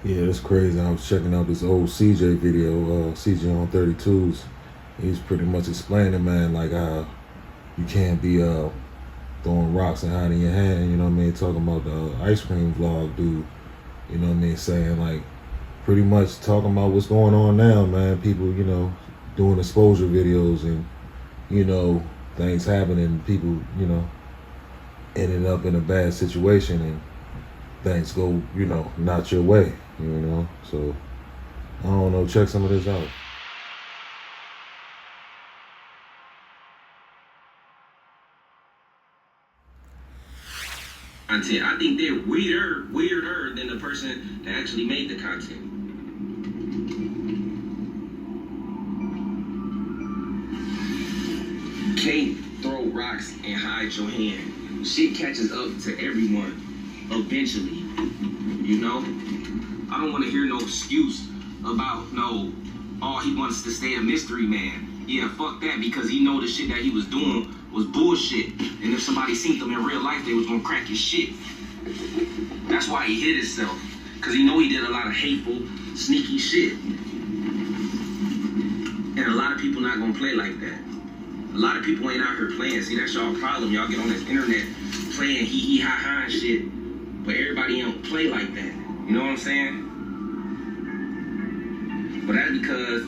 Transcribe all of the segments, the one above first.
Yeah, it's crazy. I was checking out this old CJ video, CJ on 32s. He's pretty much explaining, man, like how you can't be throwing rocks and hiding your hand, you know what I mean? Talking about the ice cream vlog dude, you know what I mean? Saying like pretty much talking about what's going on now, man. People, doing exposure videos and, you know, things happening, people, ending up in a bad situation and things go, not your way, So I don't know, check some of this out. Content. I think they're weirder than the person that actually made the content. You can't throw rocks and hide your hand. Shit catches up to everyone eventually. You know? I don't want to hear no excuse about he wants to stay a mystery man. Yeah, fuck that, because he know the shit that he was doing was bullshit. And if somebody seen him in real life, they was gonna crack his shit. That's why he hid himself. Because he know he did a lot of hateful, sneaky shit. And a lot of people not gonna play like that. A lot of people ain't out here playing. See, that's y'all problem. Y'all get on this internet playing hee ha ha and shit. But everybody don't play like that. You know what I'm saying? But that's because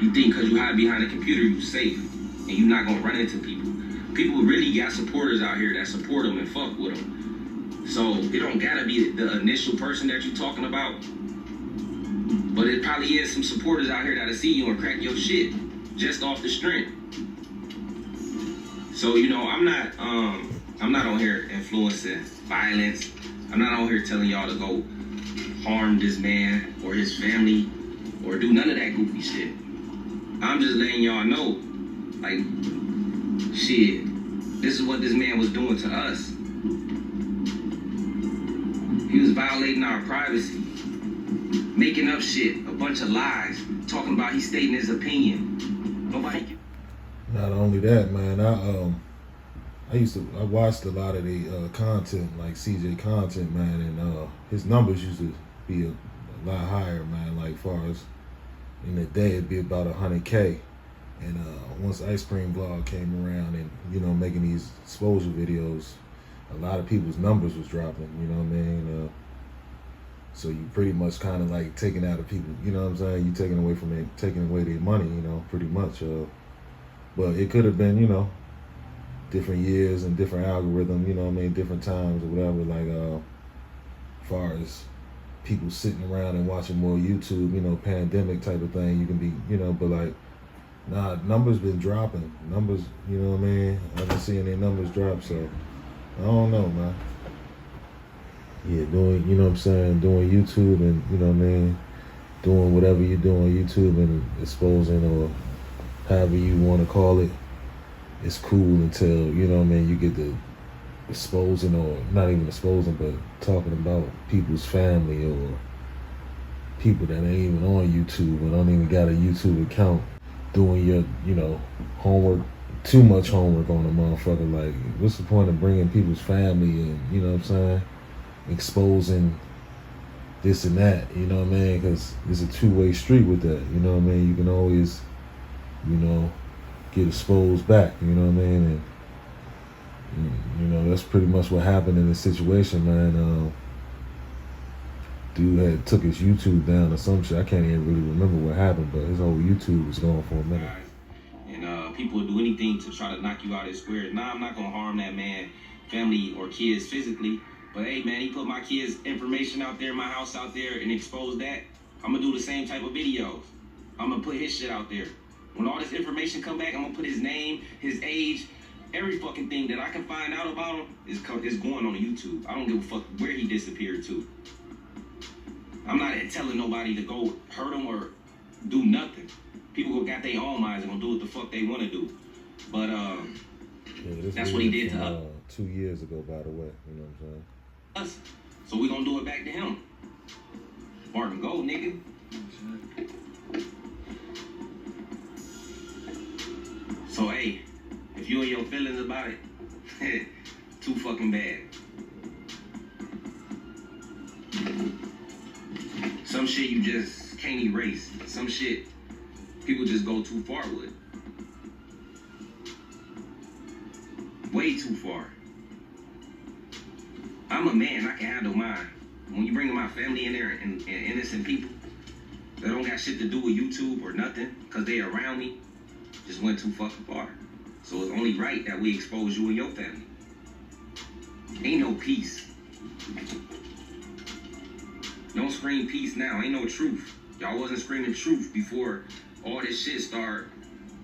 you think because you hide behind a computer, you safe. And you're not gonna run into people. People really got supporters out here that support them and fuck with them. So it don't gotta be the initial person that you're talking about. But it probably is some supporters out here that'll see you and crack your shit just off the strength. So, I'm not on here influencing violence. I'm not on here telling y'all to go harm this man or his family or do none of that goofy shit. I'm just letting y'all know, like, shit, this is what this man was doing to us. He was violating our privacy, making up shit, a bunch of lies, talking about he's stating his opinion. Nobody can. Not only that, man, I watched a lot of the content, like CJ content, man, and his numbers used to be a lot higher, man, like far as in the day it'd be about 100K. And once Ice Cream Vlog came around and, making these exposure videos, a lot of people's numbers was dropping, you know what I mean? So you pretty much kind of like taking out of people, you know what I'm saying? You taking away their money, pretty much. But it could have been, different years and different algorithm, different times or whatever, like far as people sitting around and watching more YouTube, pandemic type of thing, you can be, but like, nah, numbers been dropping. Numbers, you know what I mean? I've been seeing their numbers drop, so I don't know, man. Yeah, doing YouTube and, doing whatever you do on YouTube and exposing or however you want to call it, it's cool until, you get the exposing, or not even exposing, but talking about people's family or people that ain't even on YouTube or don't even got a YouTube account, doing your, homework, too much homework on a motherfucker. Like, what's the point of bringing people's family and, you know what I'm saying, exposing this and that, you know what I mean? Because it's a two-way street with that, you know what I mean? You can always, get exposed back, you know what I mean? And, that's pretty much what happened in this situation, man. Dude had took his YouTube down or some shit. I can't even really remember what happened, but his whole YouTube was gone for a minute. And people will do anything to try to knock you out of square. Nah, I'm not gonna harm that man, family, or kids physically. But hey, man, he put my kids' information out there, my house out there, and exposed that. I'm gonna do the same type of videos. I'm gonna put his shit out there. When all this information come back, I'm gonna put his name, his age, every fucking thing that I can find out about him is going on YouTube. I don't give a fuck where he disappeared to. I'm not telling nobody to go hurt him or do nothing. People who got their own minds are gonna do what the fuck they want to do. But that's what he did to us. 2 years ago, by the way. You know what I'm saying? Us. So we gonna do it back to him. Martin, go, nigga. So hey, if you and your feelings about it, too fucking bad. shit you just can't erase. Some shit people just go too far with. Way too far. I'm a man, I can handle mine. When you bring my family in there and innocent people that don't got shit to do with YouTube or nothing, because they around me, just went too fucking far. So it's only right that we expose you and your family. Ain't no peace. Don't scream peace now. Ain't no truth. Y'all wasn't screaming truth before all this shit started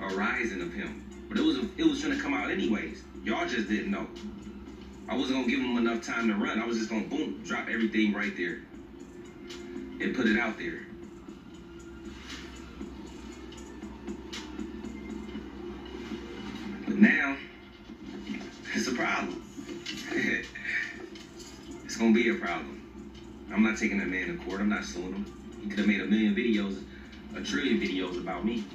arising of him. But it was gonna come out anyways. Y'all just didn't know. I wasn't gonna give him enough time to run. I was just gonna boom, drop everything right there and put it out there. But now, it's a problem. It's gonna be a problem. I'm not taking that man to court. I'm not suing him. He could have made a million videos, a trillion videos about me.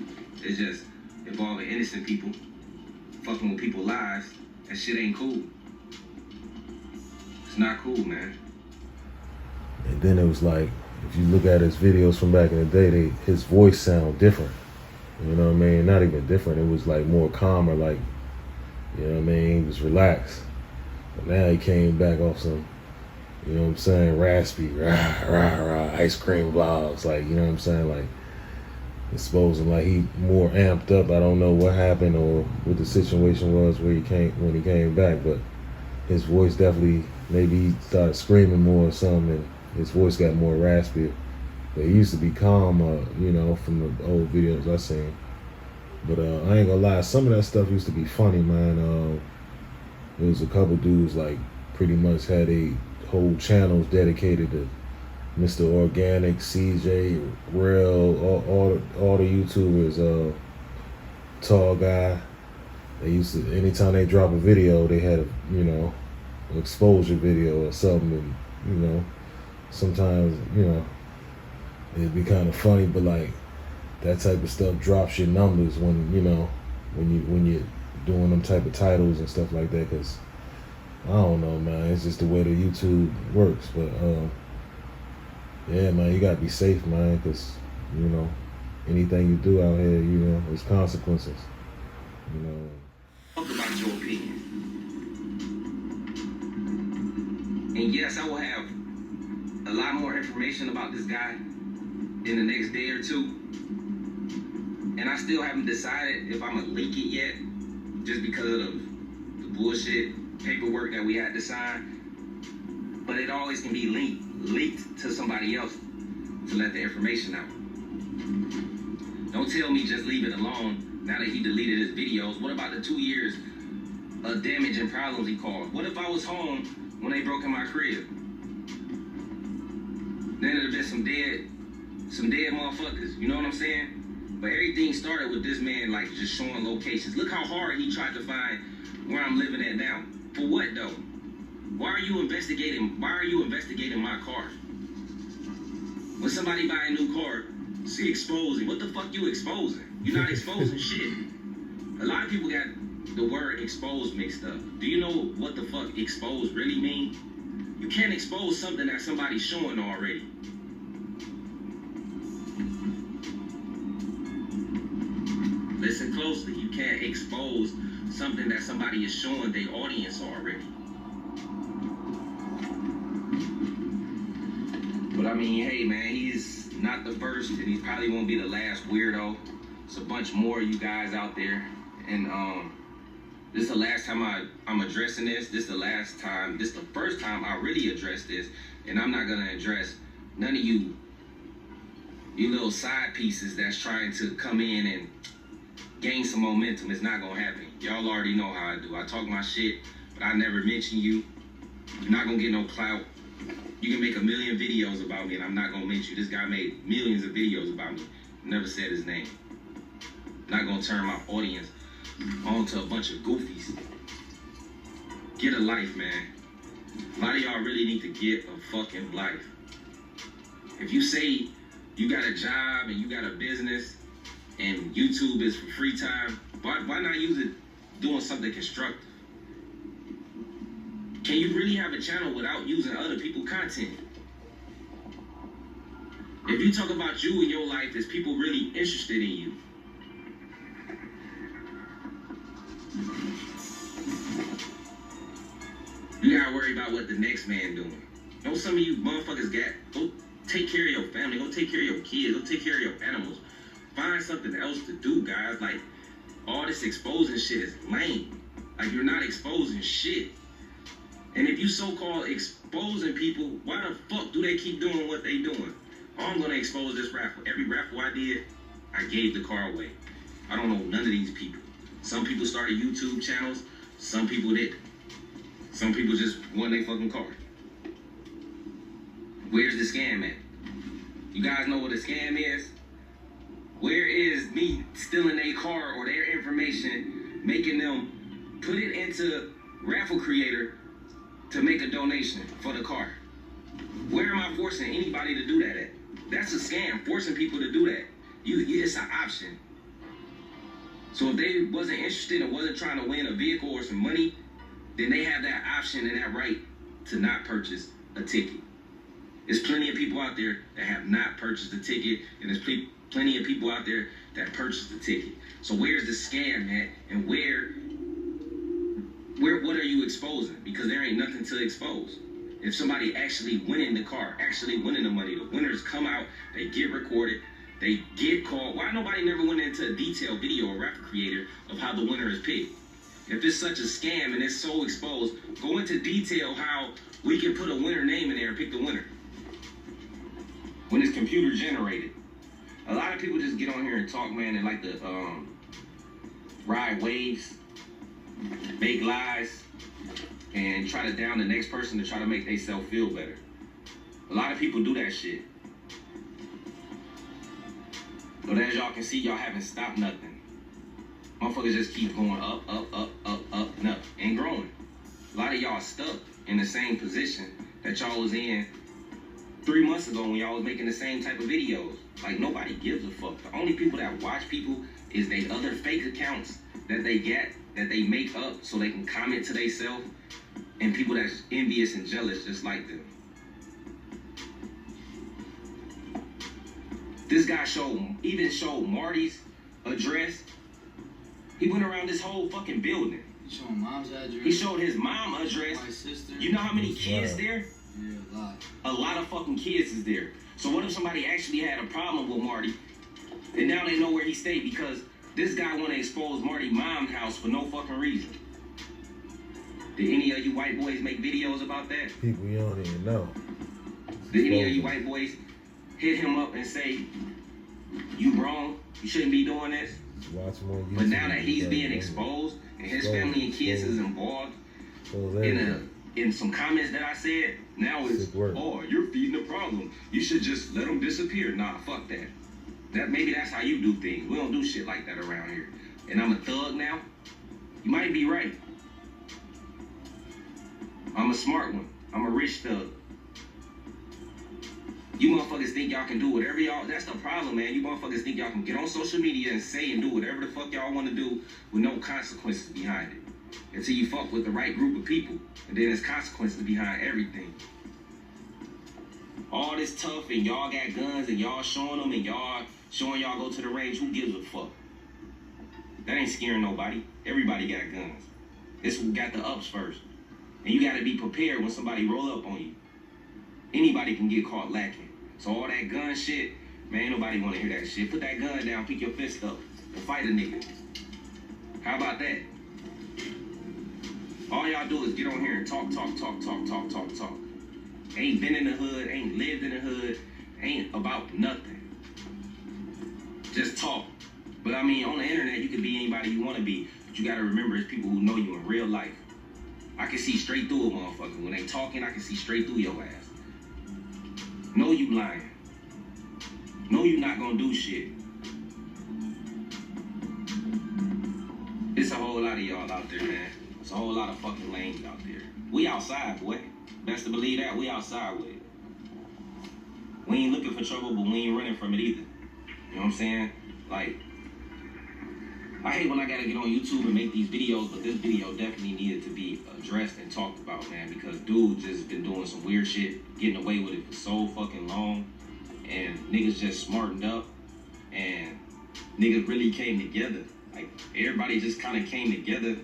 It's just involving innocent people, fucking with people's lives. That shit ain't cool. It's not cool, man. And then it was like, if you look at his videos from back in the day, his voice sound different. You know what I mean? Not even different. It was like more calmer, like, you know what I mean? He was relaxed. But now he came back off some, you know what I'm saying, raspy, rah, rah, rah, ice cream vlogs. Like, you know what I'm saying? Like, exposing like he more amped up. I don't know what happened or what the situation was when he came back, but his voice definitely, maybe he started screaming more or something, and his voice got more raspy. But he used to be calm, you know, from the old videos I seen. But I ain't gonna lie, some of that stuff used to be funny, man. There was a couple dudes like pretty much had a whole channels dedicated to Mr. Organic, CJ, Real, all the YouTubers, Tall Guy. They used to, anytime they drop a video, they had a, you know, an exposure video or something, and, you know, sometimes, you know, it'd be kind of funny, but like that type of stuff drops your numbers when, you know, when you're doing them type of titles and stuff like that, because I don't know, man, it's just the way the YouTube works. But yeah, man, you gotta be safe, man, because, you know, anything you do out here, you know, there's consequences, you know. Talk about your opinion. And yes, I will have a lot more information about this guy in the next day or two. And I still haven't decided if I'm gonna leak it yet, just because of the bullshit paperwork that we had to sign. But it always can be leaked to somebody else to let the information out. Don't tell me just leave it alone now that he deleted his videos. What about the 2 years of damage and problems he caused? What if I was home when they broke in my crib? Then it'd have been some dead motherfuckers, you know what I'm saying? But everything started with this man like just showing locations. Look how hard he tried to find where I'm living at now. For what though? Why are you investigating my car? When somebody buy a new car, see exposing. What the fuck you exposing? You're not exposing shit. A lot of people got the word exposed mixed up. Do you know what the fuck exposed really mean? You can't expose something that somebody's showing already. Listen closely. You can't expose something that somebody is showing their audience already. But I mean, hey man, he's not the first, and he probably won't be the last weirdo. There's a bunch more of you guys out there, and this is the last time I'm addressing this. This is the first time I really address this, and I'm not gonna address none of you little side pieces that's trying to come in and gain some momentum. It's not gonna happen. Y'all already know how I do. I talk my shit, but I never mention you. You're not gonna get no clout. You can make a million videos about me and I'm not gonna mention you. This guy made millions of videos about me. Never said his name. I'm not gonna turn my audience onto a bunch of goofies. Get a life, man. A lot of y'all really need to get a fucking life. If you say you got a job and you got a business and YouTube is for free time, why not use it doing something constructive? Can you really have a channel without using other people's content? If you talk about you and your life, is people really interested in you? You gotta worry about what the next man doing. Know some of you motherfuckers go take care of your family, go take care of your kids, go take care of your animals. Find something else to do, guys. Like, all this exposing shit is lame. Like, you're not exposing shit. And if you so-called exposing people, why the fuck do they keep doing what they doing? Oh, I'm gonna expose this raffle. Every raffle I did, I gave the car away. I don't know none of these people. Some people started YouTube channels, some people didn't. Some people just won their fucking car. Where's the scam at? You guys know what a scam is? Where is me stealing their car or their information, making them put it into Raffle Creator to make a donation for the car? Where am I forcing anybody to do that at? That's a scam, forcing people to do that. It's an option. So if they wasn't interested and wasn't trying to win a vehicle or some money, then they have that option and that right to not purchase a ticket. There's plenty of people out there that have not purchased a ticket, and there's plenty of people out there that purchased a ticket. So where's the scam at, and what are you exposing? Because there ain't nothing to expose. If somebody actually winning the car, actually winning the money, the winners come out, they get recorded, they get called. Why nobody never went into a detailed video or Raffle Creator of how the winner is picked? If it's such a scam and it's so exposed, go into detail how we can put a winner name in there and pick the winner. When it's computer generated. A lot of people just get on here and talk, man, and like to ride waves, make lies, and try to down the next person to try to make themselves feel better. A lot of people do that shit. But as y'all can see, y'all haven't stopped nothing. Motherfuckers just keep going up, and up, and growing. A lot of y'all stuck in the same position that y'all was in 3 months ago when y'all was making the same type of videos. Like, nobody gives a fuck. The only people that watch people is they other fake accounts that they get, that they make up so they can comment to themselves, and people that's envious and jealous just like them. This guy even showed Marty's address. He went around this whole fucking building. He showed mom's address. He showed his mom address. My sister. You know how many kids there? Yeah, a lot. A lot of fucking kids is there. So what if somebody actually had a problem with Marty, and now they know where he stayed because this guy want to expose Marty's mom's house for no fucking reason? Did any of you white boys make videos about that? People you don't even know. Did any of you white boys hit him up and say, you wrong, you shouldn't be doing this? Watch more YouTube. But now that he's being exposed and his family and kids is involved in some comments that I said, now it's, oh, you're feeding the problem. You should just let them disappear. Nah, fuck that. Maybe that's how you do things. We don't do shit like that around here. And I'm a thug now? You might be right. I'm a smart one. I'm a rich thug. You motherfuckers think y'all can do whatever y'all... That's the problem, man. You motherfuckers think y'all can get on social media and say and do whatever the fuck y'all want to do with no consequences behind it. Until you fuck with the right group of people. And then there's consequences behind everything. All this tough and y'all got guns and y'all showing them and y'all showing y'all go to the range. Who gives a fuck? That ain't scaring nobody. Everybody got guns. This one got the ups first. And you got to be prepared when somebody roll up on you. Anybody can get caught lacking. So all that gun shit, man, ain't nobody want to hear that shit. Put that gun down, pick your fist up, and fight a nigga. How about that? All y'all do is get on here and talk. Ain't been in the hood, ain't lived in the hood, ain't about nothing. Just talk. But I mean, on the internet, you can be anybody you want to be. But you got to remember, it's people who know you in real life. I can see straight through a motherfucker. When they talking, I can see straight through your ass. Know you lying. Know you not gonna do shit. It's a whole lot of y'all out there, man. It's a whole lot of fucking lames out there. We outside, boy. Best to believe that, we outside with it. We ain't looking for trouble, but we ain't running from it either. You know what I'm saying? Like, I hate when I gotta get on YouTube and make these videos, but this video definitely needed to be addressed and talked about, man, because dude just been doing some weird shit, getting away with it for so fucking long, and niggas just smartened up, and niggas really came together. Like, everybody just kind of came together,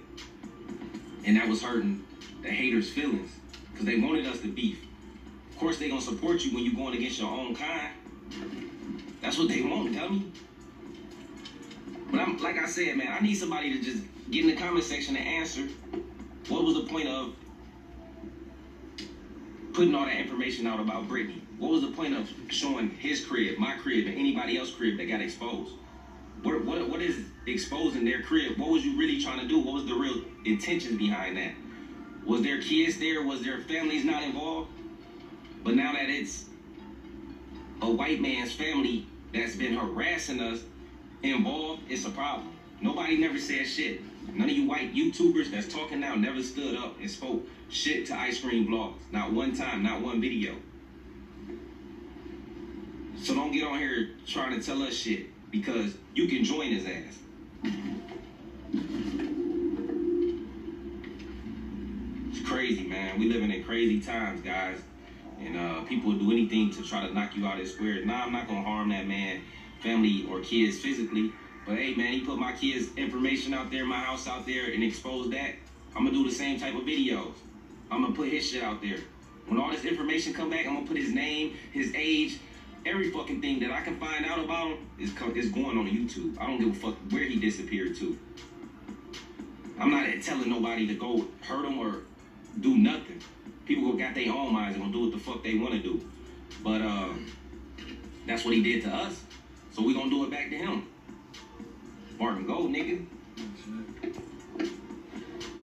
and that was hurting the haters' feelings, because they wanted us to beef. Of course, they gonna support you when you going against your own kind. That's what they want, dummy. But I'm, like I said, man, I need somebody to just get in the comment section and answer, what was the point of putting all that information out about Brittany? What was the point of showing his crib, my crib, and anybody else's crib that got exposed? What is exposing their crib? What was you really trying to do? What was the real intentions behind that? Was there kids there? Was their families not involved? But now that it's a white man's family that's been harassing us involved, it's a problem. Nobody never said shit. None of you white YouTubers that's talking now never stood up and spoke shit to Ice Cream Vlogs. Not one time, not one video. So don't get on here trying to tell us shit, because you can join his ass. It's crazy, man. We living in crazy times, guys. And people will do anything to try to knock you out of his square. Nah, I'm not gonna harm that man, family, or kids physically. But hey, man, he put my kids' information out there, my house out there, and exposed that. I'm gonna do the same type of videos. I'm gonna put his shit out there. When all this information come back, I'm gonna put his name, his age, every fucking thing that I can find out about him is going on YouTube. I don't give a fuck where he disappeared to. I'm not telling nobody to go hurt him or do nothing. People got their own minds and gonna do what the fuck they want to do. But that's what he did to us. So we gonna do it back to him. Martin, go, nigga.